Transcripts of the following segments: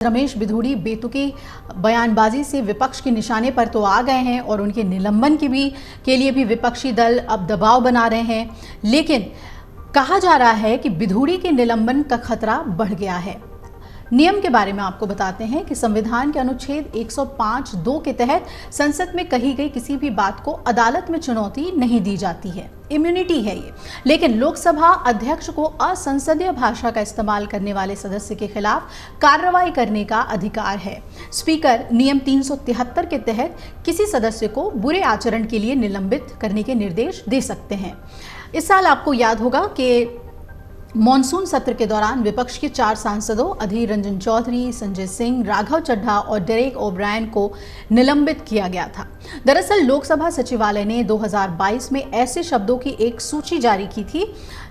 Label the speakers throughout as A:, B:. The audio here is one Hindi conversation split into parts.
A: रमेश बिधूड़ी बेतुकी बयानबाजी से विपक्ष के निशाने पर तो आ गए हैं और उनके निलंबन के लिए भी विपक्षी दल अब दबाव बना रहे हैं, लेकिन कहा जा रहा है कि बिधूड़ी के निलंबन का खतरा बढ़ गया है। नियम के बारे में आपको बताते हैं कि संविधान के अनुच्छेद 105(2) के तहत संसद में कही गई किसी भी बात को अदालत में चुनौती नहीं दी जाती है, इम्यूनिटी है ये। लेकिन लोकसभा अध्यक्ष को असंसदीय भाषा का इस्तेमाल करने वाले सदस्य के खिलाफ कार्रवाई करने का अधिकार है। स्पीकर नियम 373 के तहत किसी सदस्य को बुरे आचरण के लिए निलंबित करने के निर्देश दे सकते हैं। इस साल आपको याद होगा कि मॉनसून सत्र के दौरान विपक्ष के 4 सांसदों अधीर रंजन चौधरी, संजय सिंह, राघव चड्ढा और डेरेक ओब्रायन को निलंबित किया गया था। दरअसल लोकसभा सचिवालय ने 2022 में ऐसे शब्दों की एक सूची जारी की थी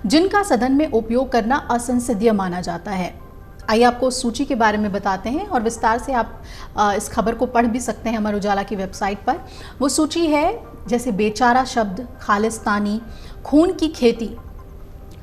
A: जिनका सदन में उपयोग करना असंसदीय माना जाता है। आइए आपको उस सूची के बारे में बताते हैं और विस्तार से आप इस खबर को पढ़ भी सकते हैं अमर उजाला की वेबसाइट पर। वो सूची है जैसे बेचारा शब्द, खालिस्तानी, खून की खेती,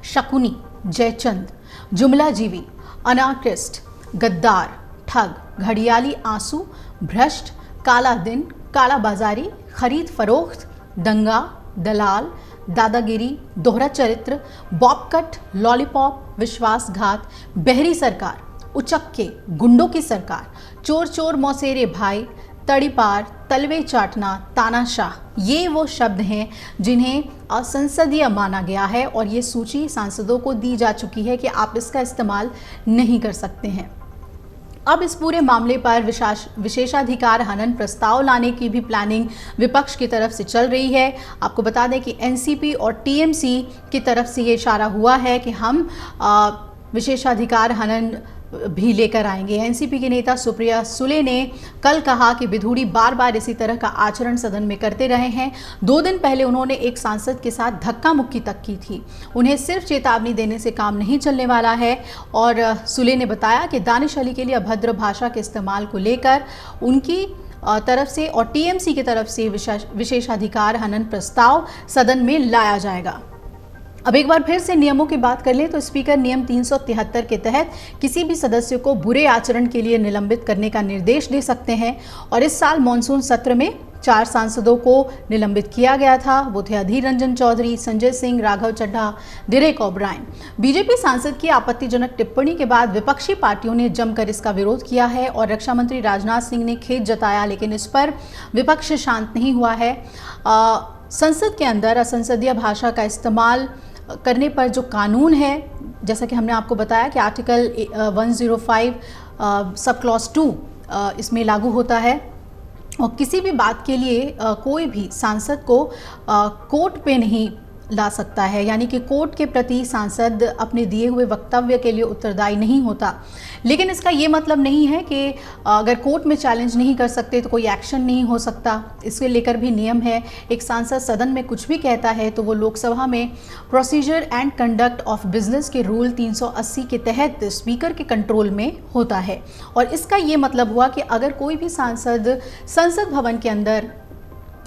A: शकुनी, जयचंद, जुमला जीवी, अनार्किस्ट, गद्दार, ठग, घड़ियाली आंसू, भ्रष्ट, काला दिन, काला बाजारी, खरीद फरोख्त, दंगा, दलाल, दादागिरी, दोहरा चरित्र, बॉबकट, लॉलीपॉप, विश्वासघात, बहरी सरकार, उचक्के, गुंडों की सरकार, चोर चोर मौसेरे भाई, तड़ीपार, तलवे चाटना, तानाशाह, ये वो शब्द हैं जिन्हें असंसदीय माना गया है और ये सूची सांसदों को दी जा चुकी है कि आप इसका इस्तेमाल नहीं कर सकते हैं। अब इस पूरे मामले पर विशेषाधिकार हनन प्रस्ताव लाने की भी प्लानिंग विपक्ष की तरफ से चल रही है। आपको बता दें कि एनसीपी और टीएमसी की तरफ से ये इशारा हुआ है कि हम विशेषाधिकार हनन भी लेकर आएंगे। एनसीपी के नेता सुप्रिया सुले ने कल कहा कि बिधूड़ी बार बार इसी तरह का आचरण सदन में करते रहे हैं। 2 दिन पहले उन्होंने एक सांसद के साथ धक्का मुक्की तक की थी। उन्हें सिर्फ चेतावनी देने से काम नहीं चलने वाला है। और सुले ने बताया कि दानिश अली के लिए अभद्र भाषा के इस्तेमाल को लेकर उनकी तरफ से और टीएमसी की तरफ से विशेषाधिकार हनन प्रस्ताव सदन में लाया जाएगा। अब एक बार फिर से नियमों की बात कर लें तो स्पीकर नियम 373 के तहत किसी भी सदस्य को बुरे आचरण के लिए निलंबित करने का निर्देश दे सकते हैं। और इस साल मॉनसून सत्र में 4 सांसदों को निलंबित किया गया था। वो थे Adhir Ranjan Chowdhury, Sanjay Singh, Raghav Chadha, Derek O'Brien. BJP सांसद की आपत्तिजनक टिप्पणी के बाद विपक्षी पार्टियों ने जमकर इसका विरोध किया है और रक्षा मंत्री राजनाथ सिंह ने खेद जताया, लेकिन इस पर विपक्ष शांत नहीं हुआ है। संसद के अंदर असंसदीय भाषा का इस्तेमाल करने पर जो कानून है, जैसा कि हमने आपको बताया कि आर्टिकल 105 सब क्लॉज 2 इसमें लागू होता है और किसी भी बात के लिए कोई भी सांसद को कोर्ट पे नहीं ला सकता है, यानी कि कोर्ट के प्रति सांसद अपने दिए हुए वक्तव्य के लिए उत्तरदायी नहीं होता। लेकिन इसका ये मतलब नहीं है कि अगर कोर्ट में चैलेंज नहीं कर सकते तो कोई एक्शन नहीं हो सकता। इसके लेकर भी नियम है। एक सांसद सदन में कुछ भी कहता है तो वो लोकसभा में procedure and conduct of business के रूल 380 के तहत स्पीकर के कंट्रोल में होता है। और इसका ये मतलब हुआ कि अगर कोई भी सांसद संसद भवन के अंदर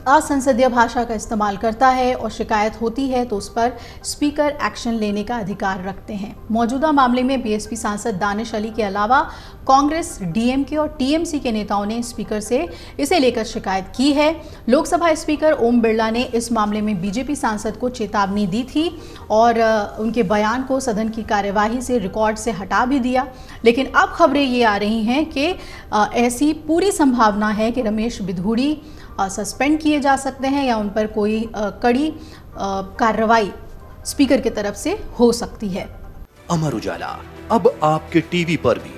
A: असंसदीय भाषा का इस्तेमाल करता है और शिकायत होती है तो उस पर स्पीकर एक्शन लेने का अधिकार रखते हैं। मौजूदा मामले में बीएसपी सांसद दानिश अली के अलावा कांग्रेस, डीएमके और टीएमसी के नेताओं ने स्पीकर से इसे लेकर शिकायत की है। लोकसभा स्पीकर ओम बिरला ने इस मामले में बीजेपी सांसद को चेतावनी दी थी और उनके बयान को सदन की कार्यवाही से रिकॉर्ड से हटा भी दिया। लेकिन अब खबरें ये आ रही हैं कि ऐसी पूरी संभावना है कि रमेश बिधूड़ी सस्पेंड किए जा सकते हैं या उन पर कोई कड़ी कार्रवाई स्पीकर की तरफ से हो सकती है।
B: अमर उजाला अब आपके टीवी पर भी।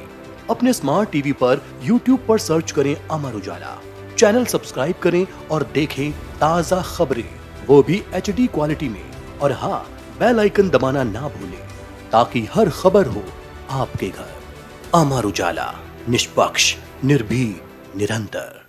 B: अपने स्मार्ट टीवी पर YouTube पर सर्च करें अमर उजाला, चैनल सब्सक्राइब करें और देखें ताज़ा खबरें, वो भी HD क्वालिटी में। और हाँ, बेल आइकन दबाना ना भूलें ताकि हर खबर हो आपके घर। अमर उजाला, निष्पक्ष, निर्भीक, निरंतर।